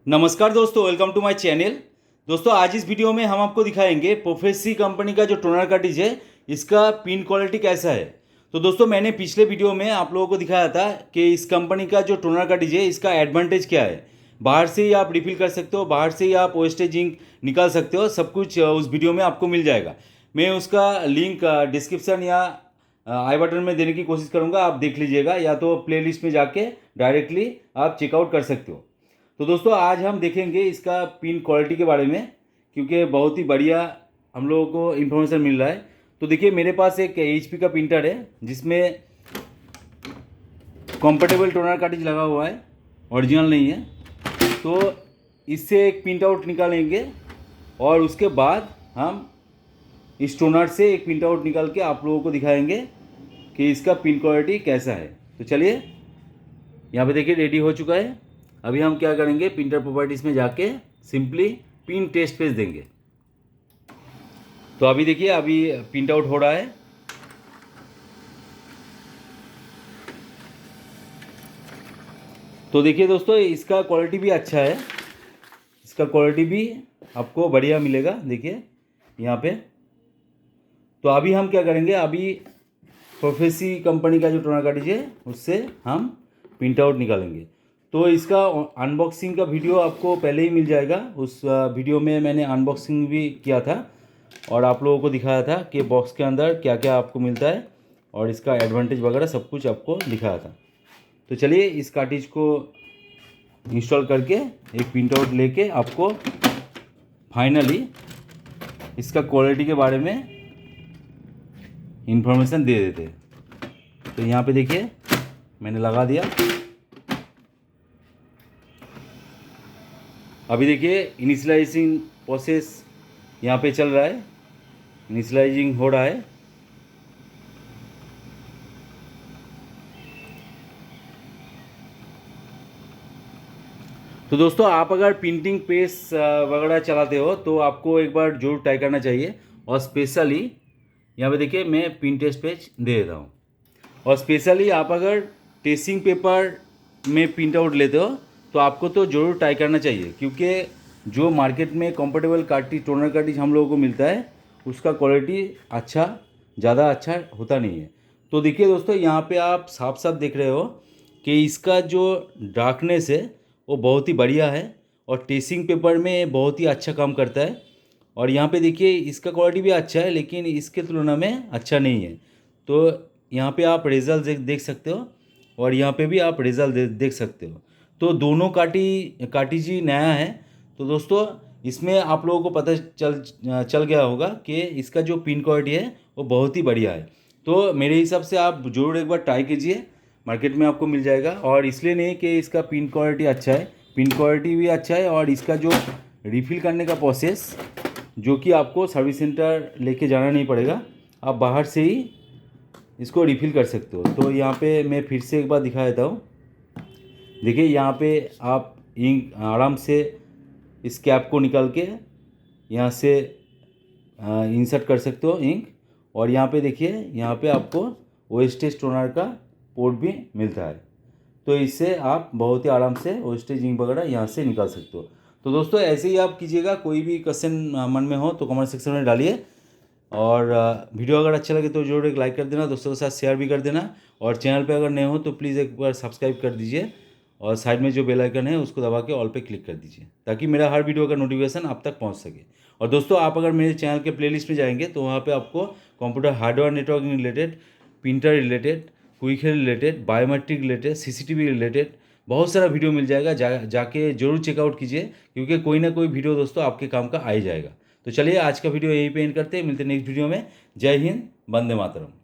नमस्कार दोस्तों, welcome to my channel. दोस्तों आज इस वीडियो में हम आपको दिखाएंगे प्रोफेसी कंपनी का जो टोनर कार्ट्रिज है इसका पिन क्वालिटी कैसा है। तो दोस्तों मैंने पिछले वीडियो में आप लोगों को दिखाया था कि इस कंपनी का जो टोनर कार्ट्रिज है इसका एडवांटेज क्या है। बाहर से ही आप रिफिल कर सकते हो, बाहर से ही आप वेस्टेज इंक निकाल सकते हो, सब कुछ उस वीडियो में आपको मिल जाएगा। मैं उसका लिंक डिस्क्रिप्शन या आई बटन में देने की कोशिश करूँगा, आप देख लीजिएगा, या तो प्लेलिस्ट में जाके डायरेक्टली आप चेकआउट कर सकते हो। तो दोस्तों आज हम देखेंगे इसका पिन क्वालिटी के बारे में, क्योंकि बहुत ही बढ़िया हम लोगों को इन्फॉर्मेशन मिल रहा है। तो देखिए मेरे पास एक HP का प्रिंटर है जिसमें कंफर्टेबल टोनर कार्ट्रिज लगा हुआ है, ओरिजिनल नहीं है। तो इससे एक प्रिंट आउट निकालेंगे और उसके बाद हम इस टोनर से एक प्रिंट आउट निकाल के आप लोगों को दिखाएंगे कि इसका पिन क्वालिटी कैसा है। तो चलिए, यहाँ पे देखिए रेडी हो चुका है। अभी हम क्या करेंगे, प्रिंटर प्रॉपर्टीज़ में जाके सिंपली पिन टेस्ट पेज देंगे। तो अभी देखिए अभी प्रिंट आउट हो रहा है। तो देखिए दोस्तों इसका क्वालिटी भी अच्छा है, इसका क्वालिटी भी आपको बढ़िया मिलेगा। देखिए यहाँ पे। तो अभी हम क्या करेंगे, अभी प्रोफेसी कंपनी का जो टोनर कार्ट्रिज है उससे हम प्रिंट आउट निकालेंगे। तो इसका अनबॉक्सिंग का वीडियो आपको पहले ही मिल जाएगा। उस वीडियो में मैंने अनबॉक्सिंग भी किया था और आप लोगों को दिखाया था कि बॉक्स के अंदर क्या क्या आपको मिलता है और इसका एडवांटेज वगैरह सब कुछ आपको दिखाया था। तो चलिए इस कार्ट्रिज को इंस्टॉल करके एक प्रिंट आउट लेके आपको फाइनली इसका क्वालिटी के बारे में इंफॉर्मेशन दे देते हैं। तो यहाँ पे देखिए मैंने लगा दिया। अभी देखिए इनिशियलाइजिंग प्रोसेस यहाँ पे चल रहा है, इनिशियलाइजिंग हो रहा है। तो दोस्तों आप अगर प्रिंटिंग प्रेस वगैरह चलाते हो तो आपको एक बार जरूर ट्राई करना चाहिए। और स्पेशली यहाँ पे देखिए मैं पिन टेस्ट पेज दे देता हूँ। और स्पेशली आप अगर टेस्टिंग पेपर में प्रिंट आउट लेते हो तो आपको तो ज़रूर ट्राई करना चाहिए, क्योंकि जो मार्केट में कंफर्टेबल कार्ट्रिज टोनर कार्ट्रिज हम लोगों को मिलता है उसका क्वालिटी ज़्यादा अच्छा होता नहीं है। तो देखिए दोस्तों यहाँ पे आप साफ साफ देख रहे हो कि इसका जो डार्कनेस है वो बहुत ही बढ़िया है और टेस्टिंग पेपर में बहुत ही अच्छा काम करता है। और यहाँ पे देखिए इसका क्वालिटी भी अच्छा है लेकिन इसके तुलना में अच्छा नहीं है। तो यहाँ पे आप रिजल्ट देख सकते हो और यहाँ पे भी आप रिजल्ट देख सकते हो। तो दोनों कार्ट्रिज ही नया है। तो दोस्तों इसमें आप लोगों को पता चल गया होगा कि इसका जो पिन क्वालिटी है वो बहुत ही बढ़िया है। तो मेरे हिसाब से आप ज़रूर एक बार ट्राई कीजिए, मार्केट में आपको मिल जाएगा। और इसलिए नहीं कि इसका पिन क्वालिटी अच्छा है, पिन क्वालिटी भी अच्छा है और इसका जो रिफ़िल करने का प्रोसेस, जो कि आपको सर्विस सेंटर लेके जाना नहीं पड़ेगा, आप बाहर से ही इसको रिफ़िल कर सकते हो। तो यहाँ पे मैं फिर से एक बार दिखा देता हूँ। देखिए यहाँ पे आप इंक आराम से इस कैप को निकाल के यहाँ से इंसर्ट कर सकते हो इंक। और यहाँ पे देखिए यहाँ पे आपको वेस्टेज टोनर का पोर्ट भी मिलता है। तो इससे आप बहुत ही आराम से वेस्टेज इंक वगैरह यहाँ से निकाल सकते हो। तो दोस्तों ऐसे ही आप कीजिएगा। कोई भी क्वेश्चन मन में हो तो कमेंट सेक्शन में डालिए। और वीडियो अगर अच्छा लगे तो ज़रूर एक लाइक कर देना, दोस्तों के साथ शेयर भी कर देना। और चैनल पे अगर नए हो तो प्लीज़ एक बार सब्सक्राइब कर दीजिए और साइड में जो बेल आइकन है उसको दबा के ऑल पे क्लिक कर दीजिए, ताकि मेरा हर वीडियो का नोटिफिकेशन आप तक पहुंच सके। और दोस्तों आप अगर मेरे चैनल के प्लेलिस्ट में जाएंगे तो वहाँ पे आपको computer hardware networking related, printer related, quick related, biometric related, CCTV related बहुत सारा वीडियो मिल जाएगा। जाके जरूर चेकआउट कीजिए, क्योंकि कोई ना कोई वीडियो दोस्तों आपके काम का आ ही जाएगा। तो चलिए आज का वीडियो यहीं पे एंड करते हैं, मिलते हैं नेक्स्ट वीडियो में। जय हिंद, वंदे मातरम।